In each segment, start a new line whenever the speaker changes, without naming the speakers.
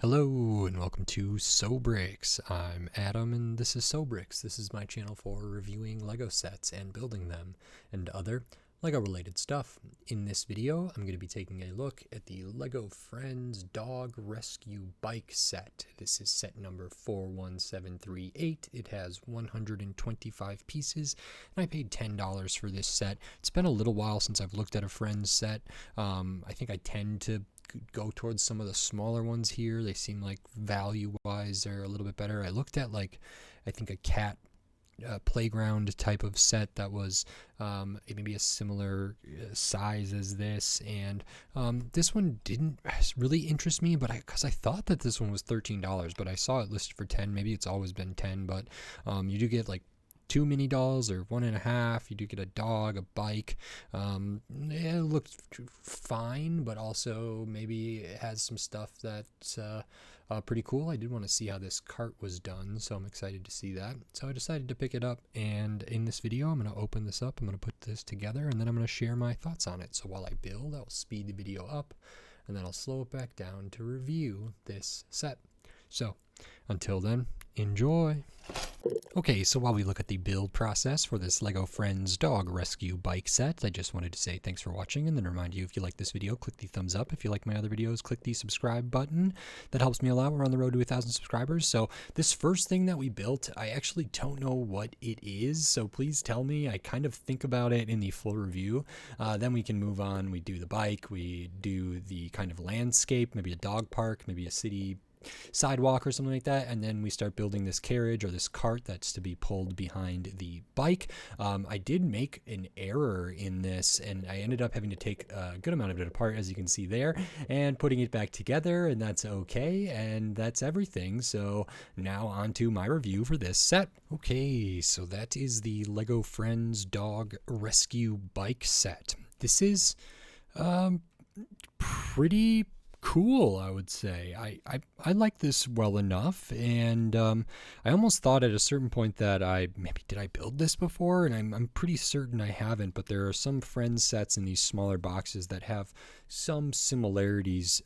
Hello and welcome to Bricks. I'm Adam and this is Bricks. This is my channel for reviewing Lego sets and building them and other Lego related stuff. In this video, I'm going to be taking a look at the Lego Friends Dog Rescue Bike set. This is set number 41738. It has 125 pieces and I paid $10 for this set. It's been a little while since I've looked at a Friends set. I think I tend to go towards some of the smaller ones here. They seem like value-wise they're a little bit better. I looked at I think a cat playground type of set that was maybe a similar size as this, and this one didn't really interest me, but because I thought that this one was $13, but I saw it listed for 10. Maybe it's always been 10, but you do get like 2 mini dolls or 1.5. You do get a dog, a bike. It looked fine, but also maybe it has some stuff that's pretty cool. I did want to see how this cart was done, so I'm excited to see that. So I decided to pick it up, and in this video I'm going to open this up, I'm going to put this together, and then I'm going to share my thoughts on it. So while I build, I'll speed the video up, and then I'll slow it back down to review this set. So until then, enjoy! Okay, so while we look at the build process for this Lego Friends Dog Rescue Bike set, I just wanted to say thanks for watching, and then remind you, if you like this video, click the thumbs up. If you like my other videos, click the subscribe button. That helps me a lot. We're on the road to 1,000 subscribers. So this first thing that we built, I actually don't know what it is, so please tell me. I kind of think about it in the full review. Then we can move on. We do the bike, we do the kind of landscape, maybe a dog park, maybe a city sidewalk or something like that, and then we start building this carriage or this cart that's to be pulled behind the bike. I did make an error in this, and I ended up having to take a good amount of it apart, as you can see there, and putting it back together, and that's okay, and that's everything. So now on to my review for this set. Okay, so that is the Lego Friends Dog Rescue Bike set. This is pretty cool, I would say. I like this well enough, and I almost thought at a certain point that did I build this before, and I'm pretty certain I haven't, but there are some Friends sets in these smaller boxes that have some similarities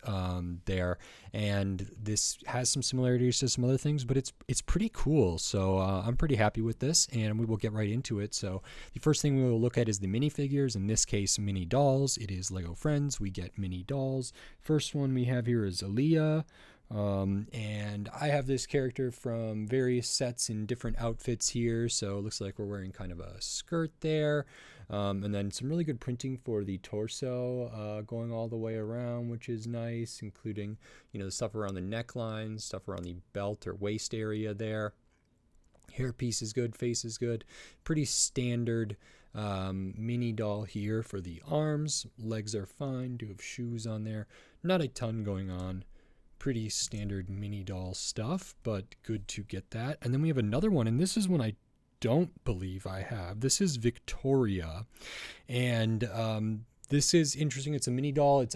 there, and this has some similarities to some other things, but it's pretty cool. So I'm pretty happy with this, and we will get right into it. So the first thing we will look at is the minifigures, in this case mini dolls. It is Lego Friends, we get mini dolls. First one we have here is Aliya, and I have this character from various sets in different outfits here, so it looks like we're wearing kind of a skirt there, and then some really good printing for the torso going all the way around, which is nice, including the stuff around the neckline, stuff around the belt or waist area there. Hairpiece is good, face is good, pretty standard mini doll here for the arms. Legs are fine, do have shoes on there, not a ton going on. Pretty standard mini doll stuff, but good to get that. And then we have another one, and this is one I don't believe I have. This is Victoria, and this is interesting. It's a mini doll. It's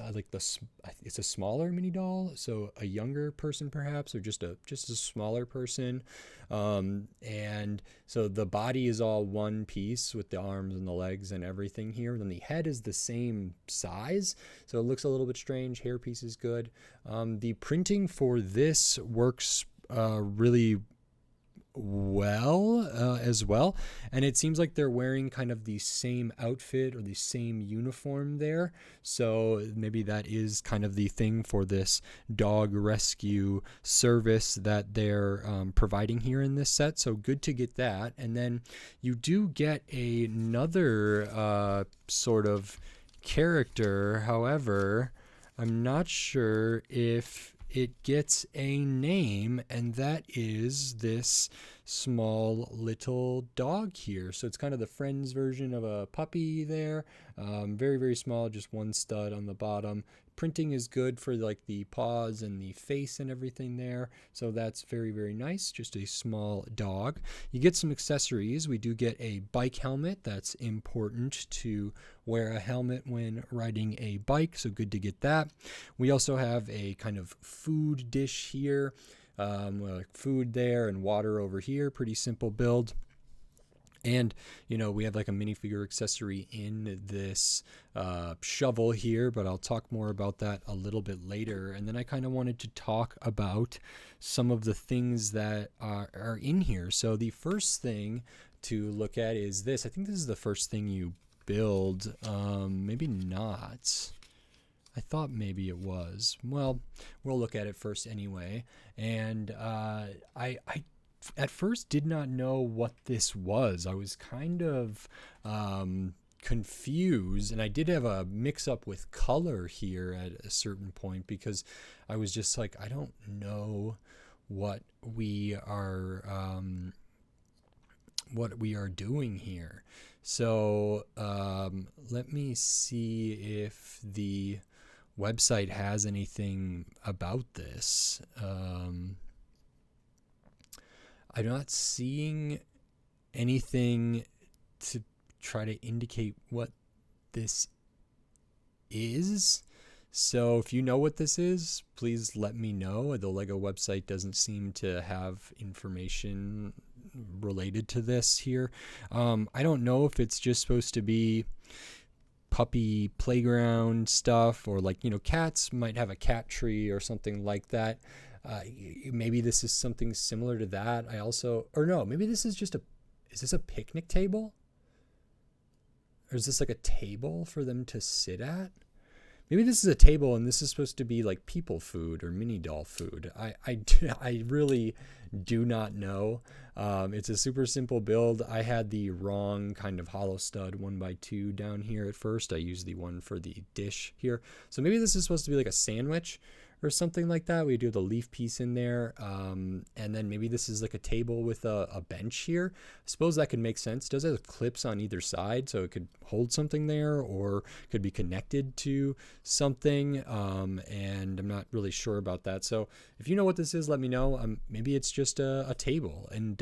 it's a smaller mini doll, so a younger person perhaps, or just a smaller person. And so the body is all one piece with the arms and the legs and everything here. Then the head is the same size, so it looks a little bit strange. Hairpiece is good. The printing for this works really well as well, and it seems like they're wearing kind of the same outfit or the same uniform there, so maybe that is kind of the thing for this dog rescue service that they're providing here in this set. So good to get that. And then you do get another sort of character, however I'm not sure if it gets a name, and that is this small little dog here. So it's kind of the Friends version of a puppy there. Very, very small, just one stud on the bottom. Printing is good for like the paws and the face and everything there, so that's very, very nice. Just a small dog. You get some accessories. We do get a bike helmet. That's important to wear a helmet when riding a bike, so good to get that. We also have a kind of food dish here, like food there and water over here. Pretty simple build. And, we have like a minifigure accessory in this shovel here, but I'll talk more about that a little bit later. And then I kind of wanted to talk about some of the things that are in here. So the first thing to look at is this. I think this is the first thing you build. Maybe not. I thought maybe it was. Well, we'll look at it first anyway. And I at first did not know what this was. I was kind of confused, and I did have a mix up with color here at a certain point, because I was just like, I don't know what we are doing here. So let me see if the website has anything about this. I'm not seeing anything to try to indicate what this is. So if you know what this is, please let me know. The Lego website doesn't seem to have information related to this here. I don't know if it's just supposed to be puppy playground stuff, or like, cats might have a cat tree or something like that. Maybe this is something similar to that. Maybe this is just is this a picnic table? Or is this like a table for them to sit at? Maybe this is a table and this is supposed to be like people food or mini doll food. I really do not know. It's a super simple build. I had the wrong kind of hollow stud 1x2 down here at first. I used the one for the dish here. So maybe this is supposed to be like a sandwich or something like that. We do the leaf piece in there. And then maybe this is like a table with a bench here. I suppose that could make sense. It does have clips on either side, so it could hold something there, or could be connected to something. And I'm not really sure about that. So if you know what this is, let me know. Maybe it's just a table. And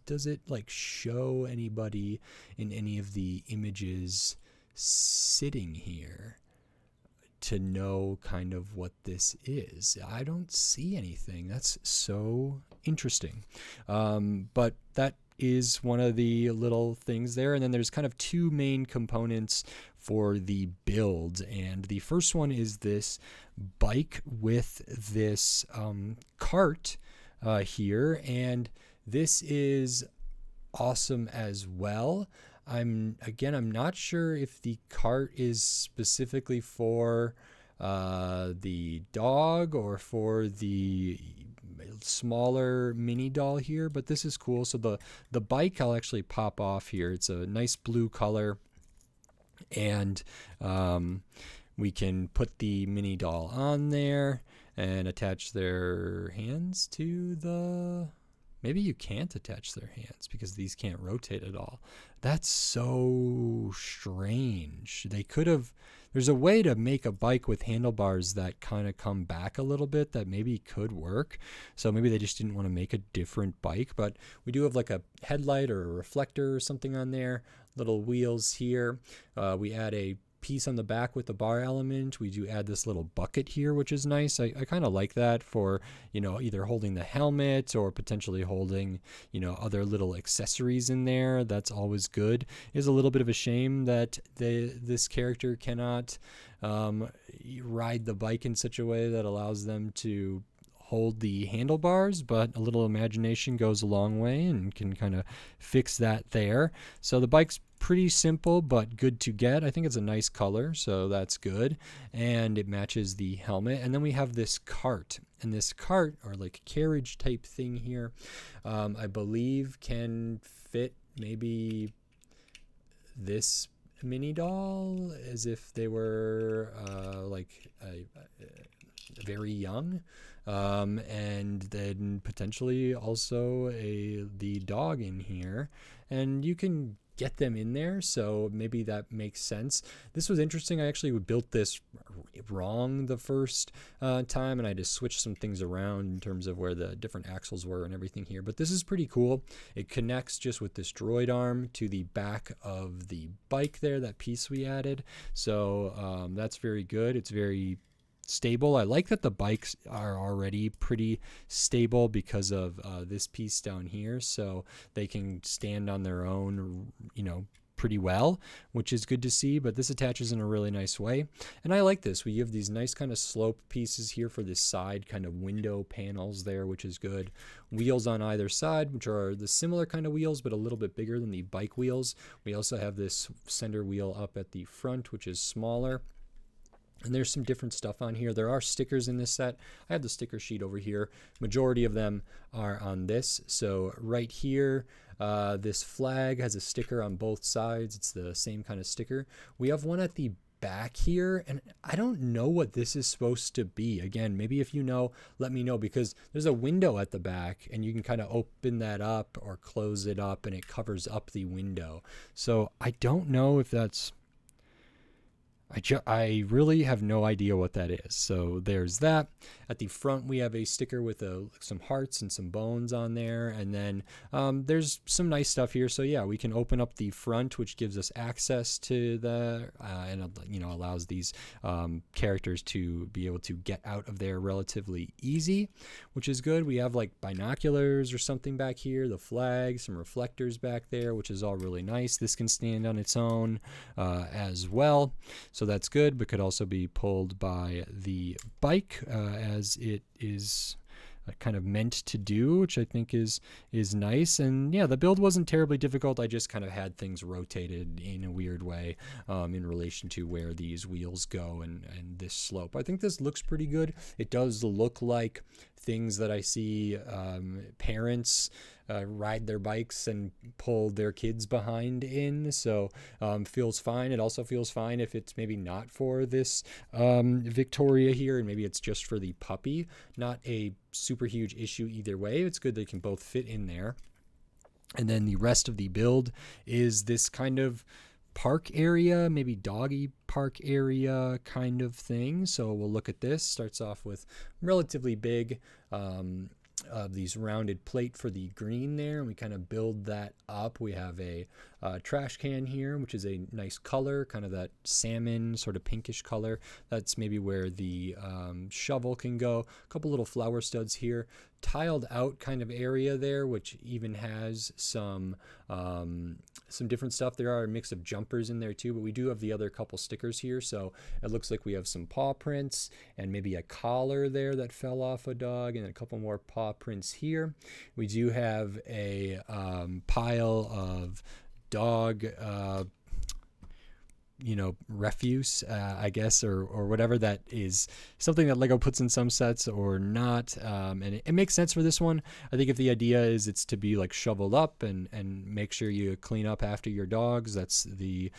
does it like show anybody in any of the images sitting here to know kind of what this is? I don't see anything. That's so interesting. But that is one of the little things there. And then there's kind of two main components for the build. And the first one is this bike with this cart here. And this is awesome as well. I'm not sure if the cart is specifically for the dog or for the smaller mini doll here, but this is cool. So the bike I'll actually pop off here. It's a nice blue color, and we can put the mini doll on there and attach their hands to the... Maybe you can't attach their hands because these can't rotate at all. That's so strange. They could have... There's a way to make a bike with handlebars that kind of come back a little bit that maybe could work. So maybe they just didn't want to make a different bike. But we do have like a headlight or a reflector or something on there. Little wheels here. We add a piece on the back with the bar element. We do add this little bucket here, which is nice. I kind of like that for, either holding the helmet or potentially holding, other little accessories in there. That's always good. It is a little bit of a shame that this character cannot ride the bike in such a way that allows them to hold the handlebars, but a little imagination goes a long way and can kind of fix that there. So the bike's pretty simple but good to get. I think it's a nice color, so that's good, and it matches the helmet. And then we have this cart, and this cart, or like carriage type thing here, I believe can fit maybe this mini doll as if they were very young, and then potentially also the dog in here, and you can get them in there, so maybe that makes sense. This was interesting. I actually built this wrong the first time, and I had to switch some things around in terms of where the different axles were and everything here, but this is pretty cool. It connects just with this droid arm to the back of the bike there, that piece we added, so that's very good. It's very stable. I like that the bikes are already pretty stable because of this piece down here, so they can stand on their own, pretty well, which is good to see. But this attaches in a really nice way, and I like this. We have these nice kind of slope pieces here for this side kind of window panels there, which is good. Wheels on either side, which are the similar kind of wheels but a little bit bigger than the bike wheels. We also have this center wheel up at the front, which is smaller. And there's some different stuff on here. There are stickers in this set. I have the sticker sheet over here. Majority of them are on this. So right here, this flag has a sticker on both sides. It's the same kind of sticker. We have one at the back here, and I don't know what this is supposed to be. Again, maybe if you know, let me know, because there's a window at the back and you can kind of open that up or close it up and it covers up the window. So I don't know if that's... I really have no idea what that is. So there's that. At the front, we have a sticker with some hearts and some bones on there. And then there's some nice stuff here. So yeah, we can open up the front, which gives us access to the, and allows these characters to be able to get out of there relatively easy, which is good. We have like binoculars or something back here, the flag, some reflectors back there, which is all really nice. This can stand on its own as well. So that's good, but could also be pulled by the bike as it is kind of meant to do, which I think is nice. And yeah, the build wasn't terribly difficult. I just kind of had things rotated in a weird way in relation to where these wheels go and this slope. I think this looks pretty good. It does look like things that I see parents ride their bikes and pull their kids behind in, so feels fine. It also feels fine if it's maybe not for this Victoria here, and maybe it's just for the puppy. Not a super huge issue either way. It's good they can both fit in there. And then the rest of the build is this kind of park area, maybe doggy park area kind of thing. So we'll look at this. Starts off with relatively big these rounded plate for the green there, and we kind of build that up. We have a trash can here, which is a nice color, kind of that salmon sort of pinkish color. That's maybe where the shovel can go. A couple little flower studs here, tiled out kind of area there, which even has some different stuff. There are a mix of jumpers in there too, but we do have the other couple stickers here, so it looks like we have some paw prints and maybe a collar there that fell off a dog, and a couple more paw prints here. We do have a pile of dog refuse, I guess, or whatever that is, something that Lego puts in some sets or not, and it makes sense for this one. I think if the idea is it's to be like shoveled up and make sure you clean up after your dogs, that's the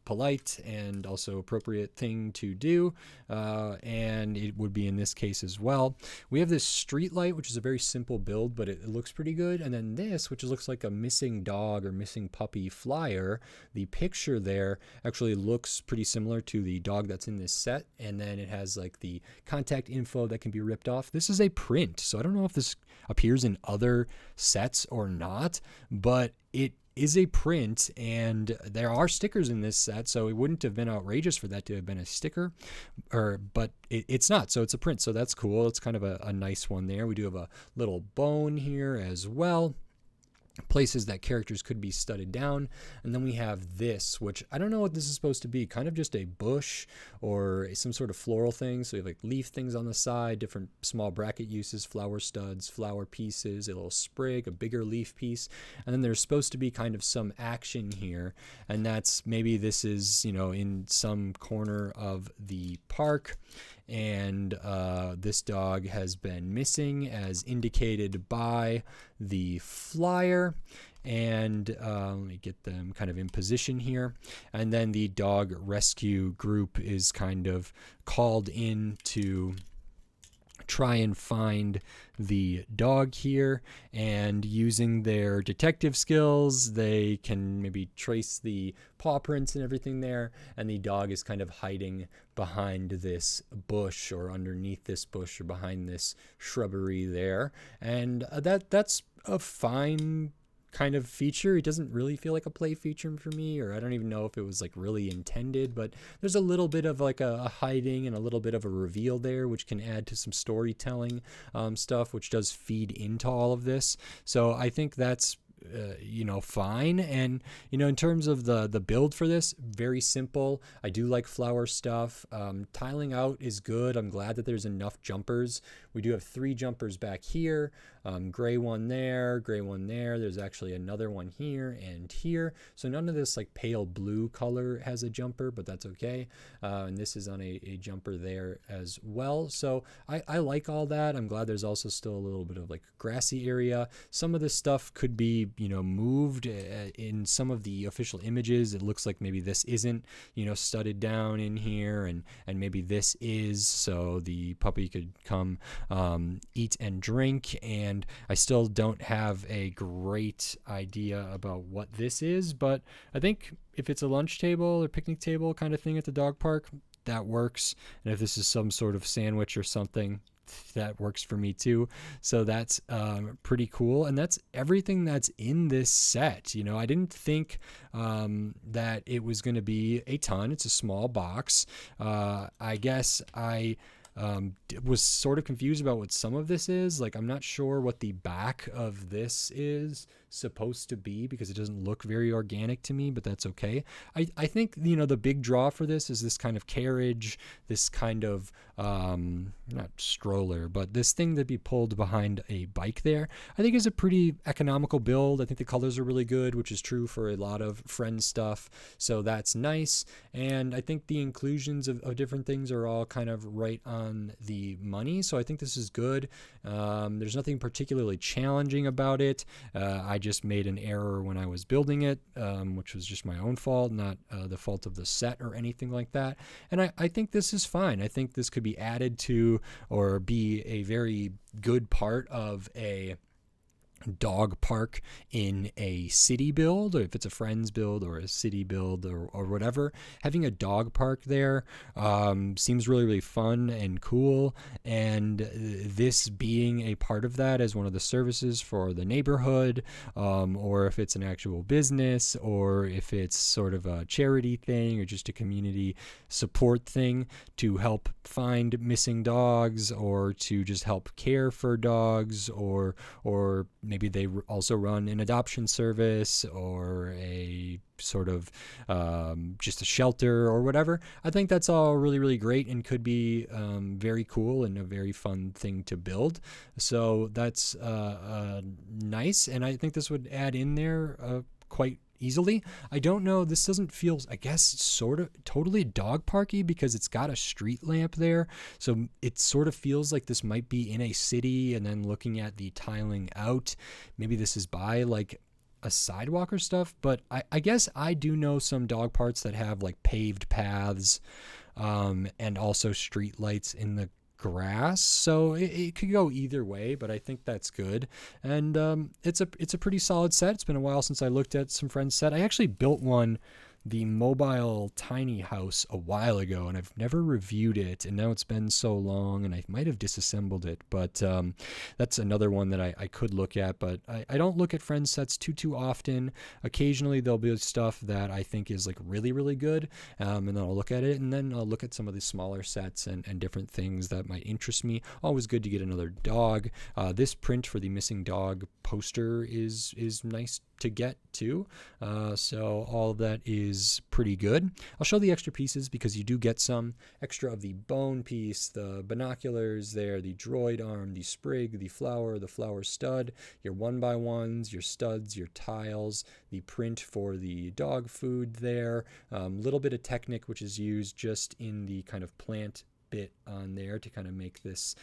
polite and also appropriate thing to do, and it would be in this case as well. We have this street light, which is a very simple build, but it looks pretty good. And then this, which looks like a missing dog or missing puppy flyer. The picture there actually looks pretty similar to the dog that's in this set, and then it has like the contact info that can be ripped off. This is a print, so I don't know if this appears in other sets or not, but it is a print, and there are stickers in this set, so it wouldn't have been outrageous for that to have been a sticker, but it's not, so it's a print, so that's cool. It's kind of a nice one there. We do have a little bone here as well, places that characters could be studded down. And then we have this, which I don't know what this is supposed to be, kind of just a bush or some sort of floral thing. So we have like leaf things on the side, different small bracket uses, flower studs, flower pieces, a little sprig, a bigger leaf piece, and then there's supposed to be kind of some action here, and that's maybe this is in some corner of the park, and this dog has been missing as indicated by the flyer. And let me get them kind of in position here. And then the dog rescue group is kind of called in to try and find the dog here, and using their detective skills they can maybe trace the paw prints and everything there, and the dog is kind of hiding behind this bush or underneath this bush or behind this shrubbery there, and that's a fine kind of feature. It doesn't really feel like a play feature for me, or I don't even know if it was like really intended, but there's a little bit of like a hiding and a little bit of a reveal there, which can add to some storytelling stuff, which does feed into all of this. So I think that's fine. And in terms of the build for this, very simple. I do like flower stuff. Tiling out is good. I'm glad that there's enough jumpers. We do have 3 jumpers back here, gray one there, gray one there. There's actually another one here and here. So none of this like pale blue color has a jumper, but that's okay. And this is on a jumper there as well. So I like all that. I'm glad there's also still a little bit of like grassy area. Some of this stuff could be moved in some of the official images. It looks like maybe this isn't studded down in here, and maybe this is, so the puppy could come eat and drink. And I still don't have a great idea about what this is, but I think if it's a lunch table or picnic table kind of thing at the dog park, that works. And if this is some sort of sandwich or something, that works for me too. So that's pretty cool. And that's everything that's in this set. I didn't think that it was going to be a ton. It's a small box. I guess I was sort of confused about what some of this is. Like, I'm not sure what the back of this is supposed to be, because it doesn't look very organic to me, but that's okay. I think the big draw for this is this kind of carriage, this kind of not stroller, but this thing that be pulled behind a bike there, I think is a pretty economical build. I think the colors are really good, which is true for a lot of Friends stuff, so that's nice. And I think the inclusions of different things are all kind of right on the money, so I think this is good. There's nothing particularly challenging about it. I just made an error when I was building it, which was just my own fault, not the fault of the set or anything like that. And I think this is fine. I think this could be added to or be a very good part of a dog park in a city build, or if it's a Friends build or a city build or whatever. Having a dog park there seems really, really fun and cool, and this being a part of that as one of the services for the neighborhood, or if it's an actual business, or if it's sort of a charity thing or just a community support thing to help find missing dogs, or to just help care for dogs, or maybe they also run an adoption service, or a sort of just a shelter or whatever. I think that's all really, really great and could be very cool and a very fun thing to build. So that's nice, and I think this would add in there quite easily. I don't know, this doesn't feel, I guess, sort of totally dog parky, because it's got a street lamp there, so it sort of feels like this might be in a city. And then looking at the tiling out, maybe this is by like a sidewalk or stuff, but I guess I do know some dog parks that have like paved paths and also street lights in the grass, so it could go either way, but I think that's good. And it's a pretty solid set. It's been a while since I looked at some Friends set. I actually built one, the mobile tiny house, a while ago, and I've never reviewed it, and now it's been so long, and I might have disassembled it, but that's another one that I could look at. But I don't look at Friends sets too often. Occasionally there'll be stuff that I think is like really, really good, and then I'll look at it, and then I'll look at some of the smaller sets and different things that might interest me. Always good to get another dog. This print for the missing dog poster is nice to get too, so all of that is pretty good. I'll show the extra pieces, because you do get some extra of the bone piece, the binoculars there, the droid arm, the sprig, the flower stud, your 1x1s, your studs, your tiles, the print for the dog food there, little bit of Technic, which is used just in the kind of plant bit on there to kind of make this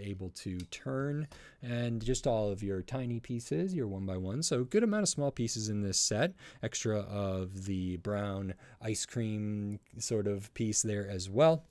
able to turn, and just all of your tiny pieces, your 1x1. So good amount of small pieces in this set. Extra of the brown ice cream sort of piece there as well.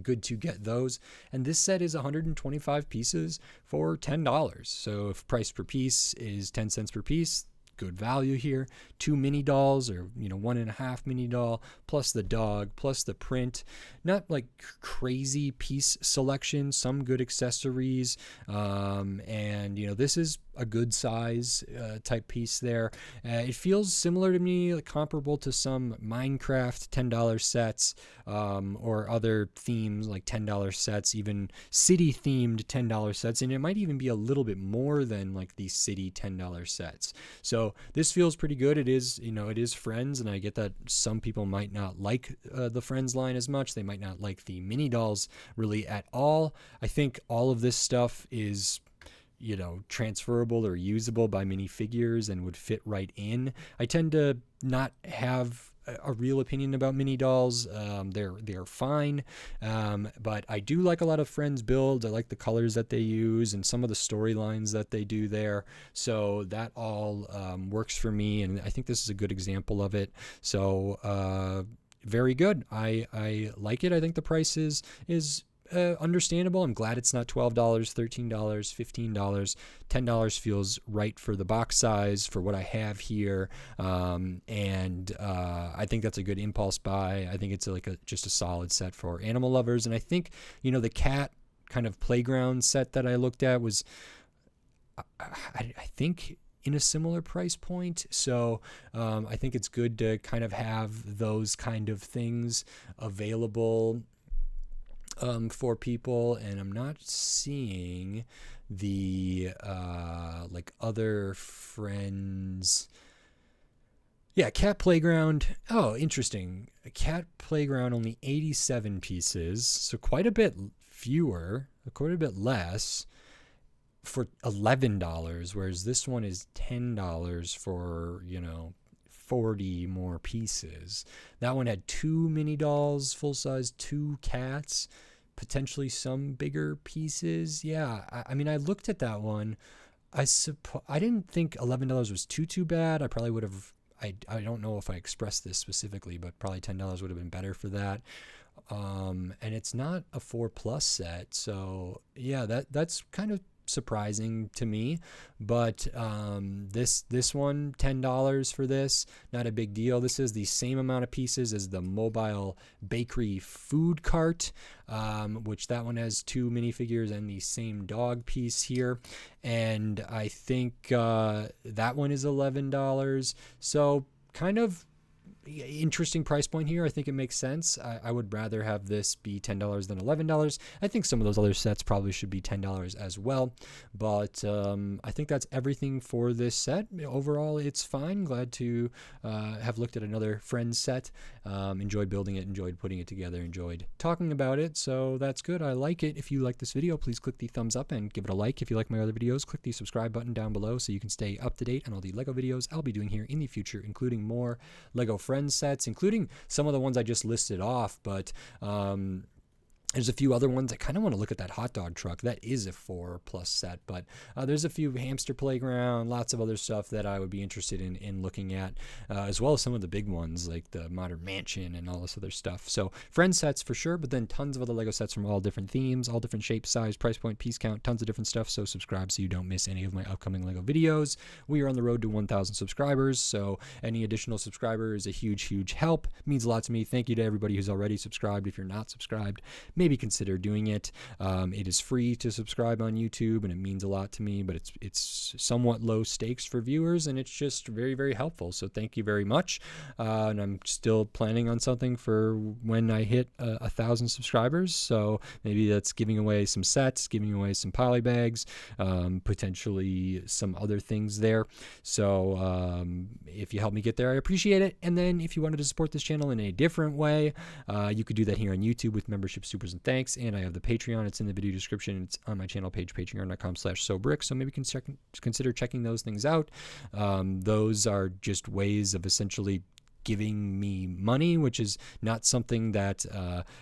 Good to get those. And this set is 125 pieces for $10. So if price per piece is 10 cents per piece, good value here. 2 mini dolls, or 1.5 mini doll, plus the dog, plus the print. Not like crazy piece selection, some good accessories, and this is a good size type piece there. It feels similar to me, like comparable to some Minecraft $10 sets or other themes like $10 sets, even city themed $10 sets, and it might even be a little bit more than like these city $10 sets. So this feels pretty good. It is, it is Friends, and I get that some people might not like the Friends line as much. They might not like the mini dolls really at all. I think all of this stuff is transferable or usable by minifigures and would fit right in. I tend to not have a real opinion about mini dolls. They're fine, but I do like a lot of Friends builds. I like the colors that they use and some of the storylines that they do there. So that all works for me, and I think this is a good example of it. So very good. I like it. I think the price is understandable. I'm glad it's not $12, $13, $15. $10 feels right for the box size for what I have here, and I think that's a good impulse buy. I think it's just a solid set for animal lovers. And I think the cat kind of playground set that I looked at was I think in a similar price point. So I think it's good to kind of have those kind of things available for people. And I'm not seeing the other Friends. Yeah, Cat Playground. Oh, interesting. Cat Playground, only 87 pieces, so quite a bit fewer, quite a bit less, for $11, whereas this one is $10 for 40 more pieces. That one had 2 mini dolls, full size, 2 cats, potentially some bigger pieces. Yeah, I mean, I looked at that one. I didn't think $11 was too bad. I probably would have. I don't know if I expressed this specifically, but probably $10 would have been better for that. And it's not a 4+ set, so yeah, that's kind of surprising to me. But this one, $10 for this, not a big deal. This is the same amount of pieces as the mobile bakery food cart, which that one has 2 minifigures and the same dog piece here, and I think that one is $11. So kind of interesting price point here. I think it makes sense. I would rather have this be $10 than $11. I think some of those other sets probably should be $10 as well, but I think that's everything for this set. Overall, it's fine. Glad to have looked at another Friends set. Enjoyed building it, enjoyed putting it together, enjoyed talking about it, so that's good. I like it. If you like this video, please click the thumbs up and give it a like. If you like my other videos, click the subscribe button down below so you can stay up to date on all the LEGO videos I'll be doing here in the future, including more LEGO Friends sets, including some of the ones I just listed off, but there's a few other ones. I kind of want to look at that hot dog truck. That is a 4+ set, but there's a few hamster playground, lots of other stuff that I would be interested in looking at, as well as some of the big ones like the Modern Mansion and all this other stuff. So Friends sets for sure, but then tons of other LEGO sets from all different themes, all different shapes, size, price point, piece count, tons of different stuff. So subscribe so you don't miss any of my upcoming LEGO videos. We are on the road to 1,000 subscribers, so any additional subscriber is a huge help. It means a lot to me. Thank you to everybody who's already subscribed. If you're not subscribed, maybe consider doing it. It is free to subscribe on YouTube, and it means a lot to me, but it's somewhat low stakes for viewers, and it's just very helpful. So thank you very much. And I'm still planning on something for when I hit 1,000 subscribers. So maybe that's giving away some sets, giving away some poly bags, potentially some other things there. So if you help me get there, I appreciate it. And then if you wanted to support this channel in a different way, you could do that here on YouTube with membership, supers, and thanks. And I have the Patreon. It's in the video description. It's on my channel page, patreon.com/sobrick. So maybe consider checking those things out. Those are just ways of essentially giving me money, which is not something that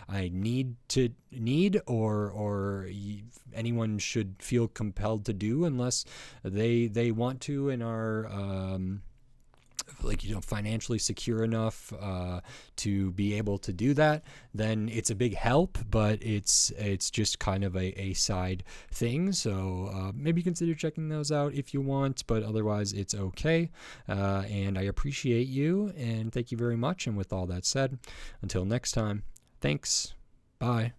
I need or anyone should feel compelled to do unless they want to and are financially secure enough to be able to do that. Then it's a big help, but it's just kind of a side thing. So maybe consider checking those out if you want, but otherwise it's okay. And I appreciate you, and thank you very much. And with all that said, until next time, thanks. Bye.